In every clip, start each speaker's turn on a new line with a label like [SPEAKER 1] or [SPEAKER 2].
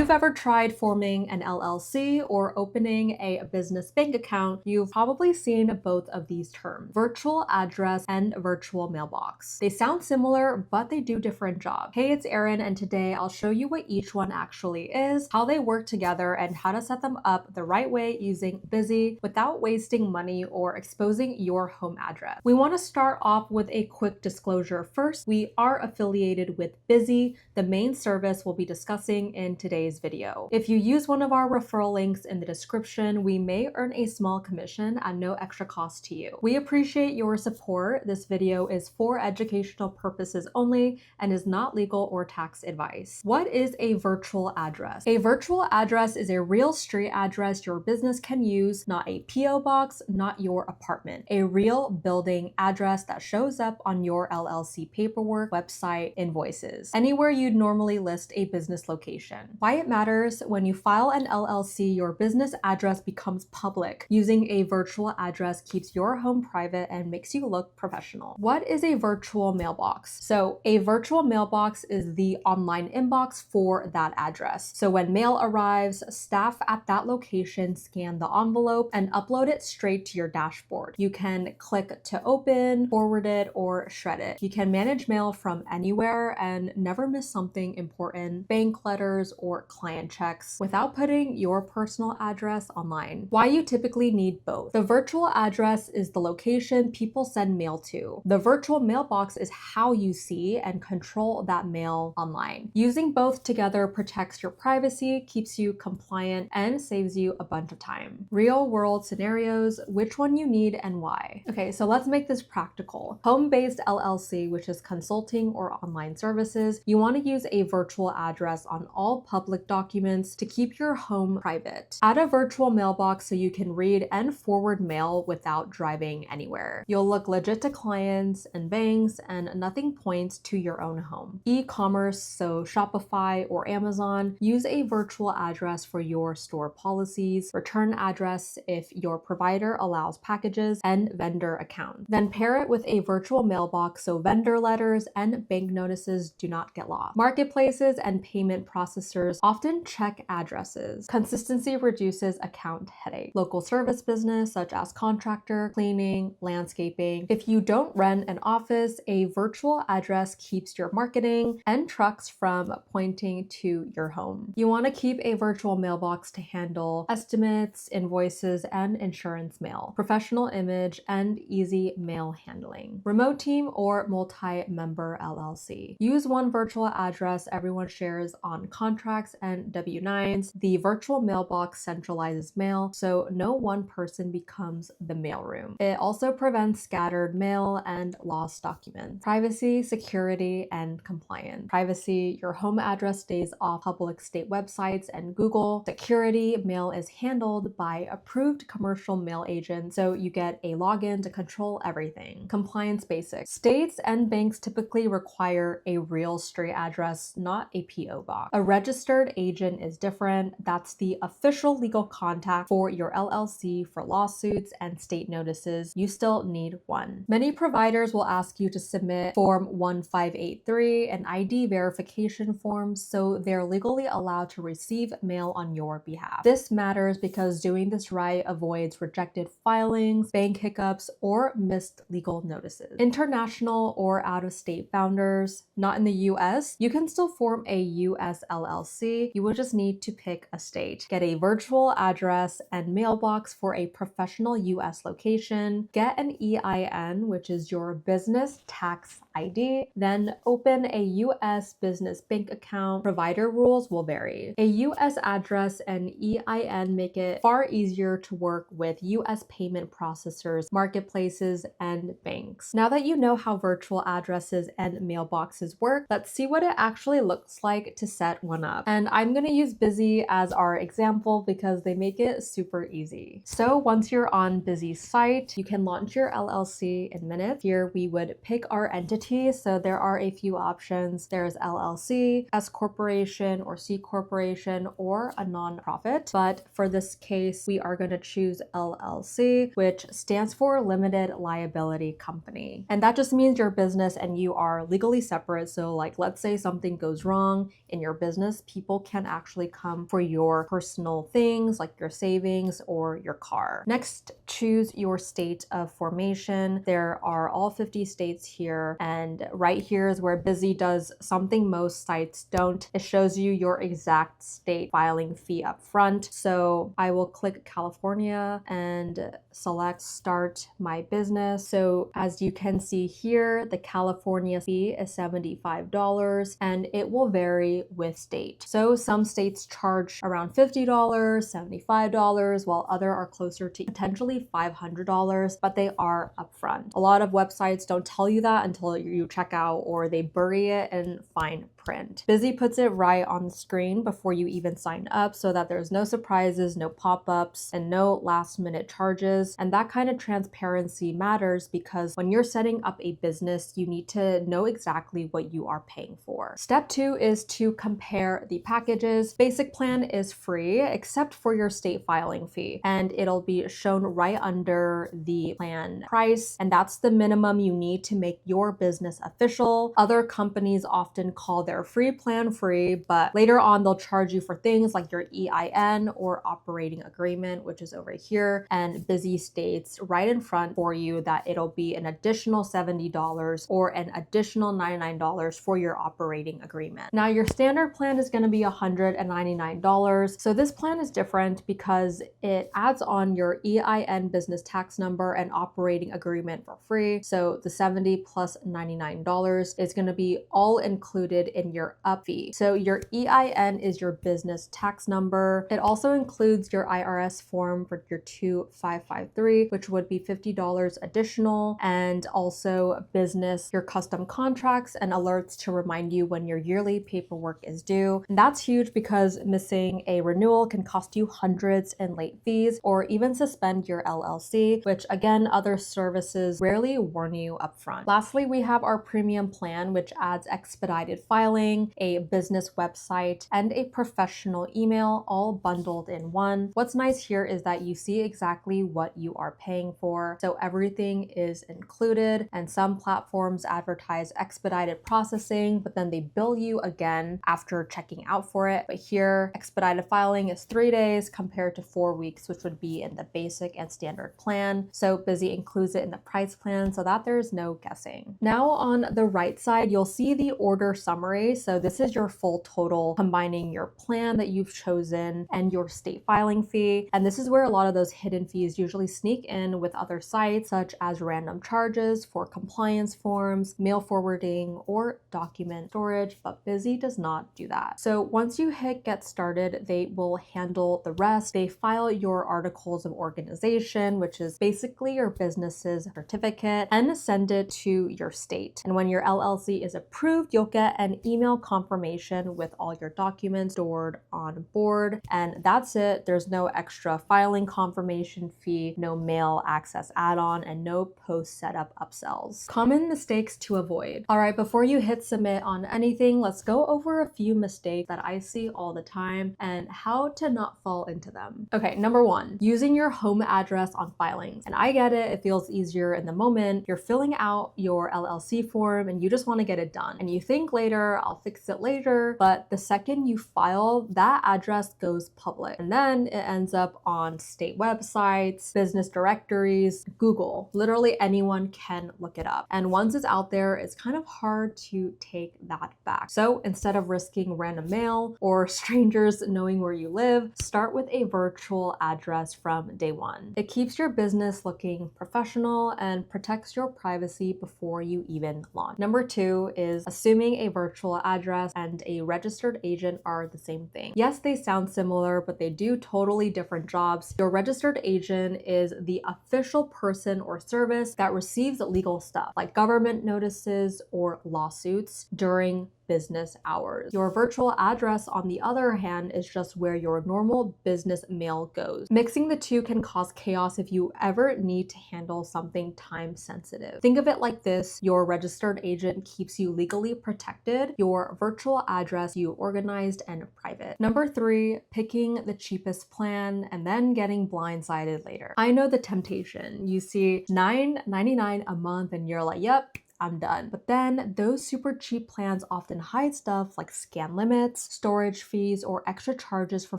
[SPEAKER 1] you've ever tried forming an LLC or opening a business bank account, you've probably seen both of these terms, virtual address and virtual mailbox. They sound similar, but they do different jobs. Hey, it's Erin, and today I'll show you what each one actually is, how they work together, and how to set them up the right way using Bizee without wasting money or exposing your home address. We want to start off with a quick disclosure first. We are affiliated with Bizee, the main service we'll be discussing in today's video. If you use one of our referral links in the description, we may earn a small commission at no extra cost to you. We appreciate your support. This video is for educational purposes only and is not legal or tax advice. What is a virtual address? A virtual address is a real street address your business can use, not a PO box, not your apartment. A real building address that shows up on your LLC paperwork, website, invoices, anywhere you'd normally list a business location. Why it matters: when you file an LLC, your business address becomes public. Using a virtual address keeps your home private and makes you look professional. What is a virtual mailbox? So a virtual mailbox is the online inbox for that address. So when mail arrives, staff at that location scan the envelope and upload it straight to your dashboard. You can click to open, forward it, or shred it. You can manage mail from anywhere and never miss something important, bank letters or client checks, without putting your personal address online. Why you typically need both. The virtual address is the location people send mail to. The virtual mailbox is how you see and control that mail online. Using both together protects your privacy, keeps you compliant, and saves you a bunch of time. Real world scenarios: which one you need and why. Okay, so let's make this practical. Home-based LLC, which is consulting or online services, you want to use a virtual address on all public documents to keep your home private. Add a virtual mailbox so you can read and forward mail without driving anywhere. You'll look legit to clients and banks, and nothing points to your own home. E-commerce, so Shopify or Amazon, use a virtual address for your store policies, return address if your provider allows packages, and vendor account. Then pair it with a virtual mailbox so vendor letters and bank notices do not get lost. Marketplaces and payment processors often check addresses. Consistency reduces account headache. Local service business such as contractor, cleaning, landscaping. If you don't rent an office, a virtual address keeps your marketing and trucks from pointing to your home. You want to keep a virtual mailbox to handle estimates, invoices, and insurance mail, professional image, and easy mail handling. Remote team or multi-member LLC. Use one virtual address everyone shares on contracts and W-9s. The virtual mailbox centralizes mail, so no one person becomes the mailroom. It also prevents scattered mail and lost documents. Privacy, security, and compliance. Privacy: your home address stays off public state websites and Google. Security: mail is handled by approved commercial mail agents, so you get a login to control everything. Compliance basics. States and banks typically require a real street address, not a PO box. A registered agent is different. That's the official legal contact for your LLC for lawsuits and state notices. You still need one. Many providers will ask you to submit Form 1583, an ID verification form, so they're legally allowed to receive mail on your behalf. This matters because doing this right avoids rejected filings, bank hiccups, or missed legal notices. International or out-of-state founders, not in the US, you can still form a US LLC. You will just need to pick a state. Get a virtual address and mailbox for a professional US location. Get an EIN, which is your business tax ID. Then open a US business bank account. Provider rules will vary. A US address and EIN make it far easier to work with US payment processors, marketplaces, and banks. Now that you know how virtual addresses and mailboxes work, let's see what it actually looks like to set one up. And I'm going to use Bizee as our example because they make it super easy. So once you're on Bizee's site, you can launch your LLC in minutes. Here we would pick our entity entity. So there are a few options. There's LLC, S corporation, or C corporation, or a nonprofit. But for this case, we are going to choose LLC, which stands for Limited Liability Company. And that just means your business and you are legally separate. So like, let's say something goes wrong in your business, people can actually come for your personal things like your savings or your car. Next, choose your state of formation. There are all 50 states here, and right here is where Bizee does something most sites don't. It shows you your exact state filing fee up front. So I will click California and select Start My Business. So as you can see here, the California fee is $75 and it will vary with state. So some states charge around $50, $75, while other are closer to potentially $500, but they are upfront. A lot of websites don't tell you that until you check out, or they bury it in fine print. Bizee puts it right on the screen before you even sign up so that there's no surprises, no pop-ups, and no last minute charges. And that kind of transparency matters because when you're setting up a business, you need to know exactly what you are paying for. Step 2 is to compare the packages. Basic plan is free except for your state filing fee, and it'll be shown right under the plan price, and that's the minimum you need to make your business official. Other companies often call their free plan free, but later on they'll charge you for things like your EIN or operating agreement, which is over here, and Bizee states right in front for you that it'll be an additional $70 or an additional $99 for your operating agreement. Now your standard plan is going to be $199. So this plan is different because it adds on your EIN business tax number and operating agreement for free. So the $70 plus $99 is going to be all included in your up fee. So your EIN is your business tax number. It also includes your IRS form for your 2553, which would be $50 additional, and also business, your custom contracts and alerts to remind you when your yearly paperwork is due. And that's huge because missing a renewal can cost you hundreds in late fees or even suspend your LLC, which again, other services rarely warn you upfront. Lastly, we have our premium plan, which adds expedited filing, a business website, and a professional email all bundled in one. What's nice here is that you see exactly what you are paying for. So everything is included, and some platforms advertise expedited processing, but then they bill you again after checking out for it. But here, expedited filing is 3 days compared to 4 weeks, which would be in the basic and standard plan. So Bizee includes it in the price plan so that there's no guessing. Now on the right side, you'll see the order summary. So this is your full total, combining your plan that you've chosen and your state filing fee. And this is where a lot of those hidden fees usually sneak in with other sites, such as random charges for compliance forms, mail forwarding, or document storage, but Bizee does not do that. So once you hit get started, they will handle the rest. They file your articles of organization, which is basically your business's certificate, and send it to your state. And when your LLC is approved, you'll get an email confirmation with all your documents stored on board. And that's it. There's no extra filing confirmation fee, no mail access add-on, and no post setup upsells. Common mistakes to avoid. All right, before you hit submit on anything, let's go over a few mistakes that I see all the time and how to not fall into them. Okay, number 1, using your home address on filings. And I get it, it feels easier in the moment. You're filling out your LLC form and you just want to get it done. And you think later, I'll fix it later. But the second you file, that address goes public. And then it ends up on state websites, business directories, Google. Literally anyone can look it up. And once it's out there, it's kind of hard to take that back. So instead of risking random mail or strangers knowing where you live, start with a virtual address from day one. It keeps your business looking professional and protects your privacy before you even launch. Number 2 is assuming a virtual address and a registered agent are the same thing. Yes, they sound similar, but they do totally different jobs. Your registered agent is the official person or service that receives legal stuff like government notices or lawsuits during business hours. Your virtual address, on the other hand, is just where your normal business mail goes. Mixing the two can cause chaos if you ever need to handle something time sensitive. Think of it like this: your registered agent keeps you legally protected, your virtual address you organized and private. Number 3, picking the cheapest plan and then getting blindsided later. I know the temptation. You see $9.99 a month and you're like, yep, I'm done. But then those super cheap plans often hide stuff like scan limits, storage fees, or extra charges for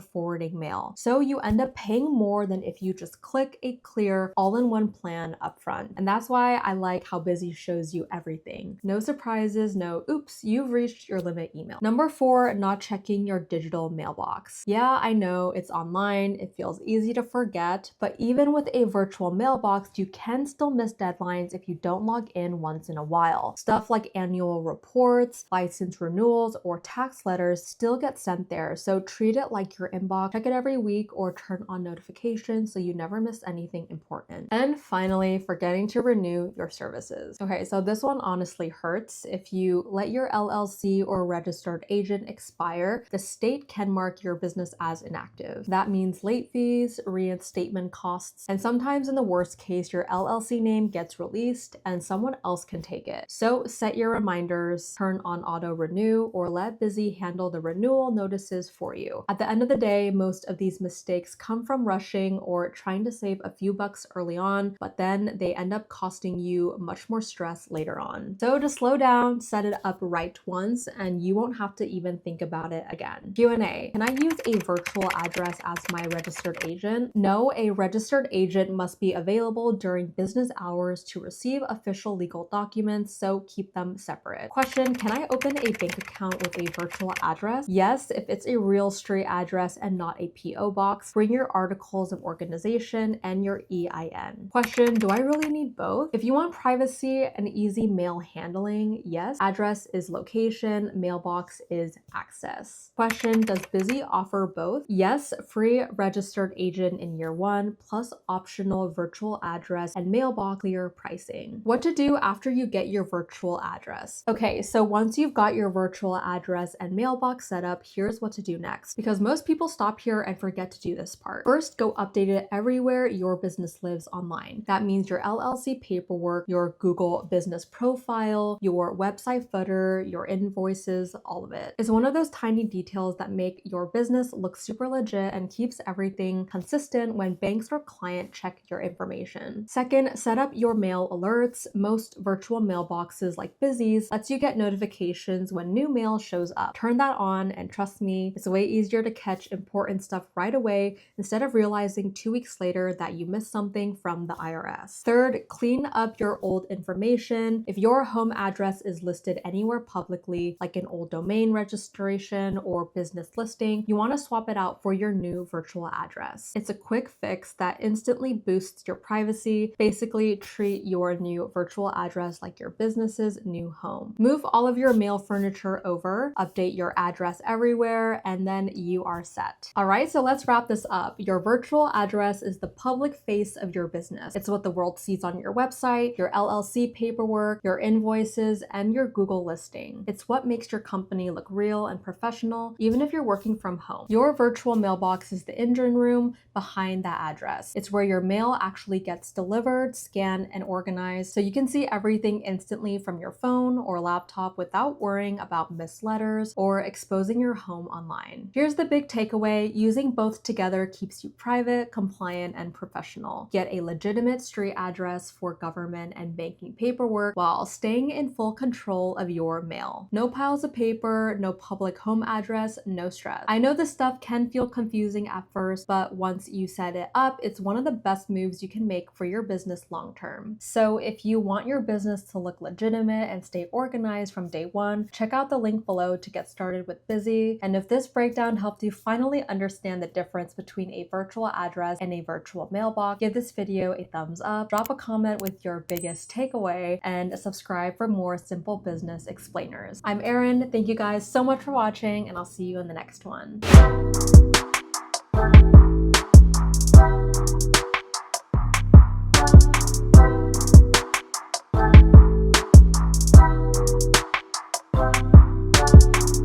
[SPEAKER 1] forwarding mail. So you end up paying more than if you just click a clear all-in-one plan upfront. And that's why I like how Bizee shows you everything. No surprises, no oops, you've reached your limit email. Number 4, not checking your digital mailbox. Yeah, I know it's online, it feels easy to forget, but even with a virtual mailbox, you can still miss deadlines if you don't log in once in a while. Stuff like annual reports, license renewals, or tax letters still get sent there, so treat it like your inbox. Check it every week or turn on notifications so you never miss anything important. And finally, forgetting to renew your services. Okay, so this one honestly hurts. If you let your LLC or registered agent expire, the state can mark your business as inactive. That means late fees, reinstatement costs, and sometimes in the worst case, your LLC name gets released and someone else can take it. So set your reminders, turn on auto renew, or let Bizee handle the renewal notices for you. At the end of the day, most of these mistakes come from rushing or trying to save a few bucks early on, but then they end up costing you much more stress later on. So just slow down, set it up right once, and you won't have to even think about it again. Q&A. Can I use a virtual address as my registered agent? No, a registered agent must be available during business hours to receive official legal documents, so keep them separate. Question: can I open a bank account with a virtual address? Yes, if it's a real street address and not a PO box. Bring your articles of organization and your EIN. Question: do I really need both? If you want privacy and easy mail handling, yes. Address is location, mailbox is access. Question: does Bizee offer both? Yes, free registered agent in year 1 plus optional virtual address and mailbox clear pricing. What to do after you get your virtual address? Okay, so once you've got your virtual address and mailbox set up, here's what to do next, because most people stop here and forget to do this part. First, go update it everywhere your business lives online. That means your LLC paperwork, your Google business profile, your website footer, your invoices, all of it. It's one of those tiny details that make your business look super legit and keeps everything consistent when banks or client check your information. Second, set up your mail alerts. Most virtual mailboxes like Bizee's lets you get notifications when new mail shows up. Turn that on, and trust me, it's way easier to catch important stuff right away instead of realizing 2 weeks later that you missed something from the IRS. Third, clean up your old information. If your home address is listed anywhere publicly, like an old domain registration or business listing, you want to swap it out for your new virtual address. It's a quick fix that instantly boosts your privacy. Basically, treat your new virtual address like your business's new home. Move all of your mail furniture over, update your address everywhere, and then you are set. All right, so let's wrap this up. Your virtual address is the public face of your business. It's what the world sees on your website, your LLC paperwork, your invoices, and your Google listing. It's what makes your company look real and professional, even if you're working from home. Your virtual mailbox is the engine room behind that address. It's where your mail actually gets delivered, scanned, and organized, so you can see everything instantly from your phone or laptop without worrying about missed letters or exposing your home online. Here's the big takeaway: using both together keeps you private, compliant, and professional. Get a legitimate street address for government and banking paperwork while staying in full control of your mail. No piles of paper, no public home address, no stress. I know this stuff can feel confusing at first, but once you set it up, it's one of the best moves you can make for your business long term. So if you want your business to look legitimate and stay organized from day one, check out the link below to get started with Bizee. And if this breakdown helped you finally understand the difference between a virtual address and a virtual mailbox, give this video a thumbs up, drop a comment with your biggest takeaway, and subscribe for more simple business explainers. I'm Erin. Thank you guys so much for watching, and I'll see you in the next one.